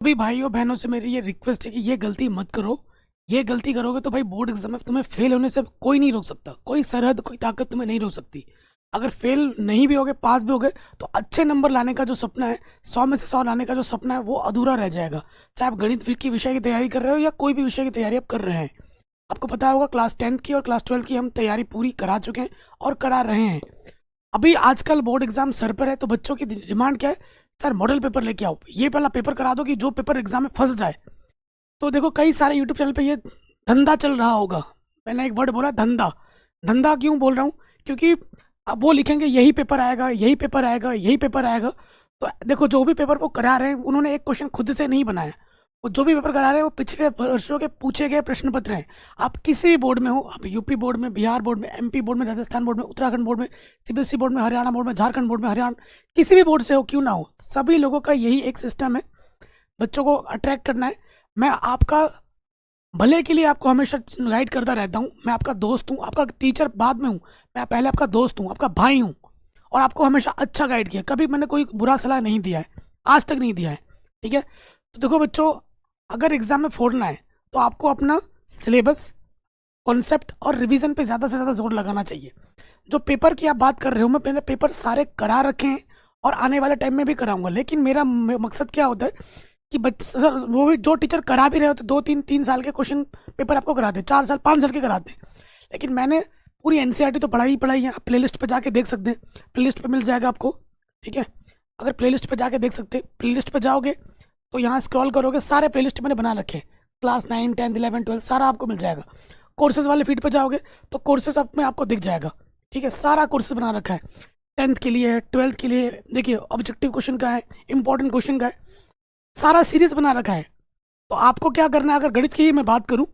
भी भाइयों बहनों से मेरी ये रिक्वेस्ट है कि ये गलती मत करो। ये गलती करोगे तो भाई बोर्ड एग्जाम में तुम्हें फेल होने से कोई नहीं रोक सकता, कोई सरहद कोई ताकत तुम्हें नहीं रोक सकती। अगर फेल नहीं भी होगे पास भी होगे तो अच्छे नंबर लाने का जो सपना है, 100 में से 100 लाने का जो सपना है वो अधूरा रह जाएगा। चाहे आप गणित की विषय की तैयारी कर रहे हो या कोई भी विषय की तैयारी आप कर रहे हैं। आपको पता होगा क्लास 10th की और क्लास 12th की हम तैयारी पूरी करा चुके हैं और करा रहे हैं। अभी आजकल बोर्ड एग्जाम सर पर है तो बच्चों की डिमांड क्या है, सर मॉडल पेपर लेके आओ, ये वाला पेपर करा दो कि जो पेपर एग्जाम में फंस जाए। तो देखो कई सारे यूट्यूब चैनल पे ये धंधा चल रहा होगा। मैंने एक वर्ड बोला धंधा। धंधा क्यों बोल रहा हूँ, क्योंकि अब वो लिखेंगे यही पेपर आएगा, यही पेपर आएगा, यही पेपर आएगा। तो देखो जो भी पेपर वो करा रहे हैं उन्होंने एक क्वेश्चन खुद से नहीं बनाया। वो जो भी पेपर करा रहे हैं वो पिछले वर्षों के पूछे गए प्रश्न पत्र हैं। आप किसी भी बोर्ड में हो, आप यूपी बोर्ड में, बिहार बोर्ड में, एमपी बोर्ड में, राजस्थान बोर्ड में, उत्तराखंड बोर्ड में, सीबीएसई बोर्ड में, हरियाणा बोर्ड में, झारखंड बोर्ड में, हरियाणा, किसी भी बोर्ड से हो क्यों ना हो, सभी लोगों का यही एक सिस्टम है, बच्चों को अट्रैक्ट करना है। मैं आपका भले के लिए आपको हमेशा गाइड करता रहता हूँ। मैं आपका दोस्त हूँ, आपका टीचर बाद में हूँ। मैं पहले आपका दोस्त हूँ, आपका भाई हूँ, और आपको हमेशा अच्छा गाइड किया, कभी मैंने कोई बुरा सलाह नहीं दिया है, आज तक नहीं दिया है। ठीक है, तो देखो बच्चों, अगर एग्जाम में फोड़ना है तो आपको अपना सिलेबस, कॉन्सेप्ट और रिवीजन पे ज़्यादा से ज़्यादा जोर लगाना चाहिए। जो पेपर की आप बात कर रहे हो, मैं मैंने पेपर सारे करा रखे हैं और आने वाले टाइम में भी कराऊंगा। लेकिन मेरा मकसद क्या होता है कि सर वो भी जो टीचर करा भी रहे होते 2 3 3 साल के क्वेश्चन पेपर आपको कराते, 4 साल 5 साल के कराते हैं। लेकिन मैंने पूरी एनसीईआरटी तो पढ़ाई ही पढ़ाई है। आप प्लेलिस्ट पे जाके देख सकते हैं, प्लेलिस्ट पे मिल जाएगा आपको। ठीक है, अगर प्लेलिस्ट पे जाके देख सकते हैं, प्लेलिस्ट पे जाओगे तो यहाँ स्क्रॉल करोगे, सारे प्लेलिस्ट मैंने बना रखे हैं, क्लास 9 10 11 12 सारा आपको मिल जाएगा। कोर्सेज वाले फीड पे जाओगे तो कोर्सेज आप में आपको दिख जाएगा। ठीक है, सारा कोर्सेज बना रखा है, 10th के लिए है, 12th के लिए। देखिए ऑब्जेक्टिव क्वेश्चन का है, इंपॉर्टेंट क्वेश्चन का है, सारा सीरीज बना रखा है। तो आपको क्या करना है, अगर गणित की ही मैं बात करूं,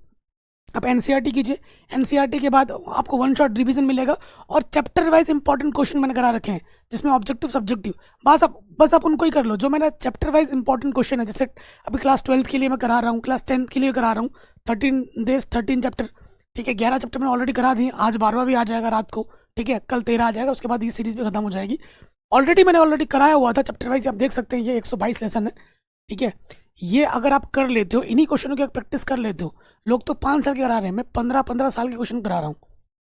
आप एनसीईआरटी कीजिए। एनसीईआरटी के बाद आपको वन शॉट रिवीजन मिलेगा और चैप्टर वाइज इंपॉर्टेंट क्वेश्चन मैंने करा रखे हैं, जिसमें ऑब्जेक्टिव सब्जेक्टिव बस आप उनको ही कर लो। जो मैंने चैप्टर वाइज इंपॉर्टेंट क्वेश्चन है, जैसे अभी क्लास 12th के लिए मैं करा रहा हूँ, क्लास 10th के लिए करा रहा हूँ, 13 days 13 चैप्टर। ठीक है, 11 चैप्टर मैंने ऑलरेडी करा दिए, आज 12वां भी आ जाएगा रात को। ठीक है, कल 13 आ जाएगा, उसके बाद ये सीरीज भी खत्म हो जाएगी। मैंने ऑलरेडी कराया हुआ था चैप्टर वाइज, आप देख सकते हैं, ये 122 लेसन है। ठीक है, ये अगर आप कर लेते हो, इन्हीं क्वेश्चनों की प्रैक्टिस कर लेते हो, लोग तो 5 साल के करा रहे हैं, मैं 15 15 साल के क्वेश्चन करा रहा हूँ।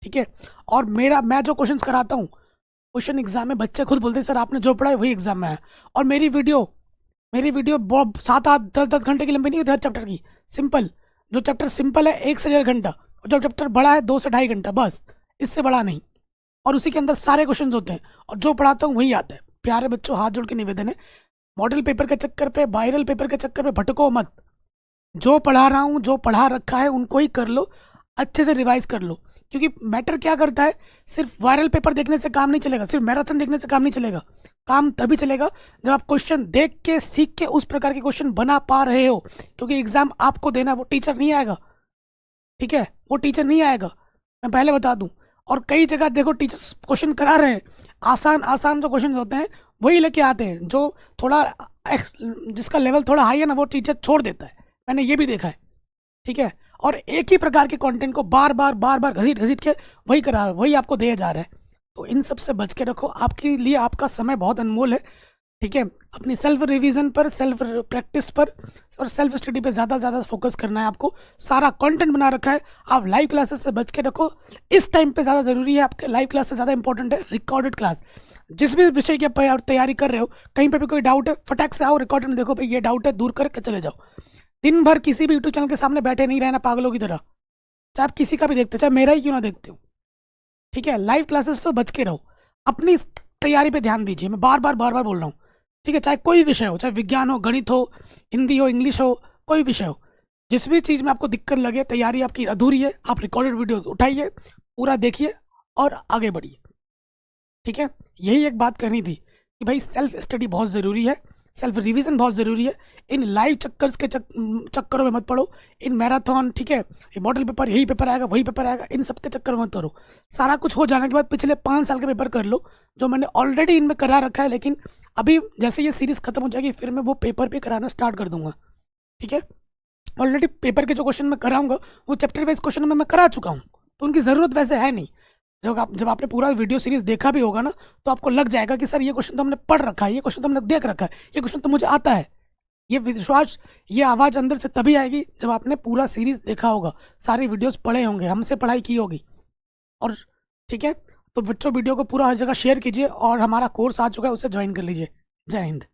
ठीक है, और मैं जो क्वेश्चन कराता हूँ, क्वेश्चन एग्जाम में बच्चे खुद बोलते हैं सर आपने जो पढ़ा है वही एग्जाम में है। और मेरी वीडियो बहुत 7 8 10 10 घंटे की लंबी नहीं होती हर चैप्टर की, सिंपल। जो चैप्टर सिंपल है 1 से 1.5 घंटा, और जो चैप्टर बड़ा है 2 से 2.5 घंटा, बस इससे बड़ा नहीं। और उसी के अंदर सारे क्वेश्चन होते हैं, और जो पढ़ाता हूँ वही आता है। प्यारे बच्चों, हाथ जोड़ के निवेदन है, मॉडल पेपर के चक्कर पे, वायरल पेपर के चक्कर पे भटको मत। जो पढ़ा रहा हूँ, जो पढ़ा रखा है उनको ही कर लो, अच्छे से रिवाइज कर लो। क्योंकि मैटर क्या करता है, सिर्फ वायरल पेपर देखने से काम नहीं चलेगा, सिर्फ मैराथन देखने से काम नहीं चलेगा। काम तभी चलेगा जब आप क्वेश्चन देख के, सीख के उस प्रकार के क्वेश्चन बना पा रहे हो। क्योंकि एग्जाम आपको देना, वो टीचर नहीं आएगा। ठीक है, वो टीचर नहीं आएगा, मैं पहले बता दूं। और कई जगह देखो टीचर्स क्वेश्चन करा रहे हैं, आसान आसान जो क्वेश्चन होते हैं वही लेके आते हैं, जो थोड़ा जिसका लेवल थोड़ा हाई है ना, वो टीचर छोड़ देता है, मैंने ये भी देखा है। ठीक है, और एक ही प्रकार के कंटेंट को बार बार घसीट घसीट के वही आपको दिया जा रहा है। तो इन सब से बच के रखो, आपके लिए आपका समय बहुत अनमोल है। ठीक है, अपनी सेल्फ रिवीजन पर, सेल्फ प्रैक्टिस पर और सेल्फ स्टडी पे ज़्यादा फोकस करना है आपको। सारा कंटेंट बना रखा है, आप लाइव क्लासेस से बच के रखो। इस टाइम पे ज़्यादा ज़रूरी है, आपके लाइव क्लास से ज़्यादा इंपॉर्टेंट है रिकॉर्डेड क्लास। जिस भी विषय की आप तैयारी कर रहे हो, कहीं पे भी कोई डाउट है, फटाक से आओ, रिकॉर्ड में देखो भाई ये डाउट है, दूर करके चले जाओ। दिन भर किसी भी यूट्यूब चैनल के सामने बैठे नहीं रहना पागलों की तरह, चाहे आप किसी का भी देखते हो, चाहे मेरा ही क्यों ना देखते हो। ठीक है, लाइव क्लासेस तो बच के रहो, अपनी तैयारी पे ध्यान दीजिए, मैं बार बार बोल रहा हूँ। ठीक है, चाहे कोई विषय हो, चाहे विज्ञान हो, गणित हो, हिंदी हो, इंग्लिश हो, कोई विषय हो, जिस भी चीज़ में आपको दिक्कत लगे, तैयारी आपकी अधूरी है, आप रिकॉर्डेड वीडियो उठाइए, पूरा देखिए और आगे बढ़िए। ठीक है, यही एक बात करनी थी कि भाई सेल्फ स्टडी बहुत ज़रूरी है, सेल्फ रिवीजन बहुत ज़रूरी है। इन लाइव चक्करों में मत पड़ो, इन मैराथन, ठीक है, ये मॉडल पेपर, यही पेपर आएगा, वही पेपर आएगा, इन सब के चक्कर में मत करो। सारा कुछ हो जाने के बाद पिछले 5 साल के पेपर कर लो, जो मैंने ऑलरेडी इनमें करा रखा है। लेकिन अभी जैसे ये सीरीज़ खत्म हो जाएगी, फिर मैं वो पेपर पे कराना स्टार्ट कर दूंगा। ठीक है, ऑलरेडी पेपर के जो क्वेश्चन मैं कराऊंगा वो चैप्टर वाइज क्वेश्चन में मैं करा चुका हूँ, तो उनकी ज़रूरत वैसे है नहीं। जब आपने पूरा वीडियो सीरीज देखा भी होगा ना, तो आपको लग जाएगा कि सर ये क्वेश्चन तो हमने पढ़ रखा है, ये क्वेश्चन तो हमने देख रखा है, ये क्वेश्चन तो मुझे आता है। ये विश्वास, ये आवाज़ अंदर से तभी आएगी जब आपने पूरा सीरीज़ देखा होगा, सारी वीडियोस पढ़े होंगे, हमसे पढ़ाई की होगी। और ठीक है, तो बच्चों वीडियो को पूरा हर जगह शेयर कीजिए और हमारा कोर्स आ चुका है, उसे ज्वाइन कर लीजिए। जय हिंद।